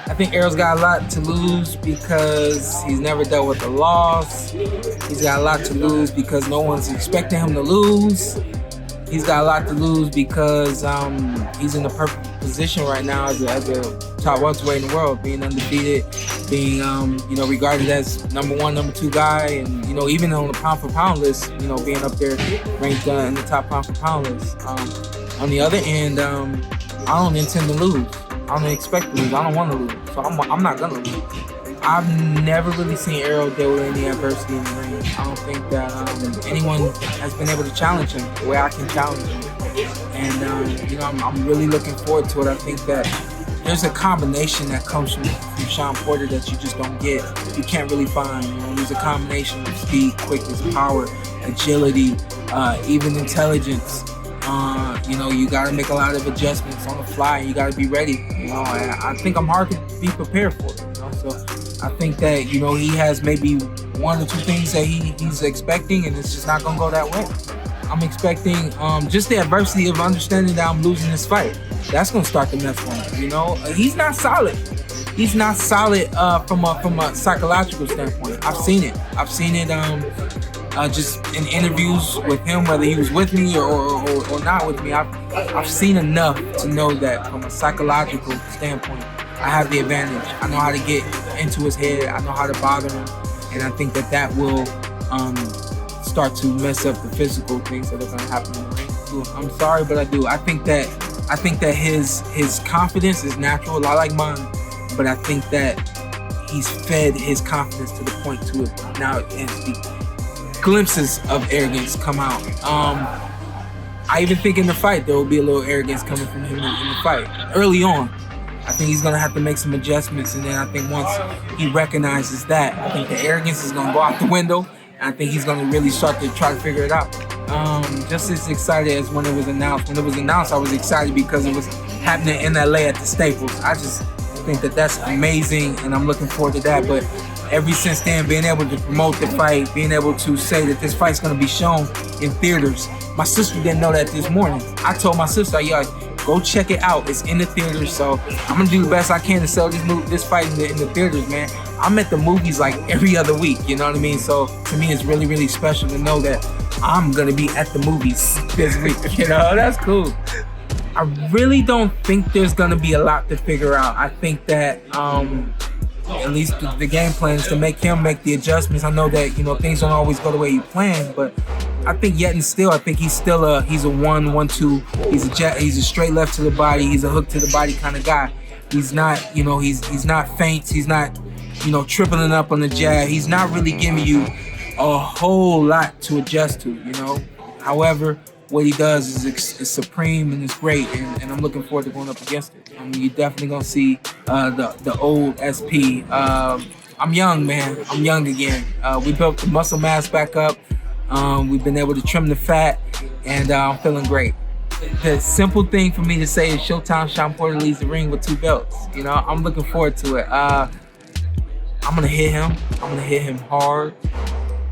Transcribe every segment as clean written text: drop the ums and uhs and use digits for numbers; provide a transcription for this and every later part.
I think Errol's got a lot to lose because he's never dealt with a loss. He's got a lot to lose because no one's expecting him to lose. He's got a lot to lose because he's in the perfect position right now as a top welterweight in the world, being undefeated, being regarded as number 1, number 2 guy, and even on the pound for pound list, being up there ranked in the top pound for pound list. On the other end, I don't intend to lose. I don't expect to lose. I don't want to lose, so I'm not gonna lose. I've never really seen Errol deal with any adversity in the ring. I don't think that anyone has been able to challenge him the way I can challenge him. And I'm really looking forward to it. I think that there's a combination that comes from Shawn Porter that you just don't get. You can't really find. There's a combination of speed, quickness, power, agility, even intelligence. You got to make a lot of adjustments on the fly. You got to be ready. I think I'm hard to be prepared for it. So I think that he has maybe 1 or 2 things that he's expecting, and it's just not gonna go that way. I'm expecting just the adversity of understanding that I'm losing this fight. That's gonna start the mess for him. He's not solid. He's not solid from a psychological standpoint. I've seen it. Just in interviews with him, whether he was with me or not with me. I've seen enough to know that from a psychological standpoint, I have the advantage. I know how to get into his head. I know how to bother him, and I think that will start to mess up the physical things that are going to happen in the ring. I'm sorry, but I do. I think that his confidence is natural, a lot like mine, but I think that he's fed his confidence to the point to it now. The glimpses of arrogance come out. I even think in the fight there will be a little arrogance coming from him in the fight early on. I think he's gonna have to make some adjustments, and then I think once he recognizes that, I think the arrogance is gonna go out the window, and I think he's gonna really start to try to figure it out. Just as excited as when it was announced. When it was announced, I was excited because it was happening in LA at the Staples. I just think that that's amazing, and I'm looking forward to that. But ever since then, being able to promote the fight, being able to say that this fight's gonna be shown in theaters. My sister didn't know that this morning. I told my sister, go check it out. It's in the theaters, so I'm gonna do the best I can to sell this fight in the theaters, man. I'm at the movies like every other week, you know what I mean? So to me, it's really, really special to know that I'm gonna be at the movies this week. That's cool. I really don't think there's gonna be a lot to figure out. I think that at least the game plan is to make him make the adjustments. I know that things don't always go the way you plan, but I think yet and still, I think he's a 1-1-2. He's a straight left to the body. He's a hook to the body kind of guy. He's not, he's not feints. He's not, tripling up on the jab. He's not really giving you a whole lot to adjust to, However, what he does is supreme and it's great, and I'm looking forward to going up against it. You're definitely gonna see the old SP. I'm young, man. I'm young again. We built the muscle mass back up. We've been able to trim the fat, and I'm feeling great. The simple thing for me to say is Showtime Shawn Porter leads the ring with 2 belts. I'm looking forward to it. I'm gonna hit him. I'm gonna hit him hard.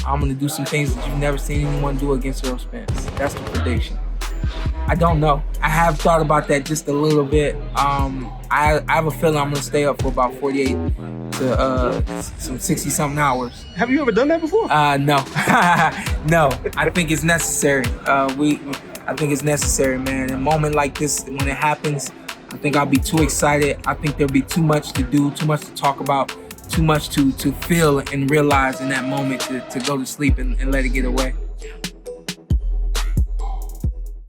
I'm gonna do some things that you've never seen anyone do against Errol Spence. That's the prediction. I don't know. I have thought about that just a little bit. I have a feeling I'm gonna stay up for about 48 to some 60-something hours. Have you ever done that before? No. No. I think it's necessary. I think it's necessary, man. In a moment like this, when it happens, I think I'll be too excited. I think there'll be too much to do, too much to talk about, too much to feel and realize in that moment to go to sleep and let it get away.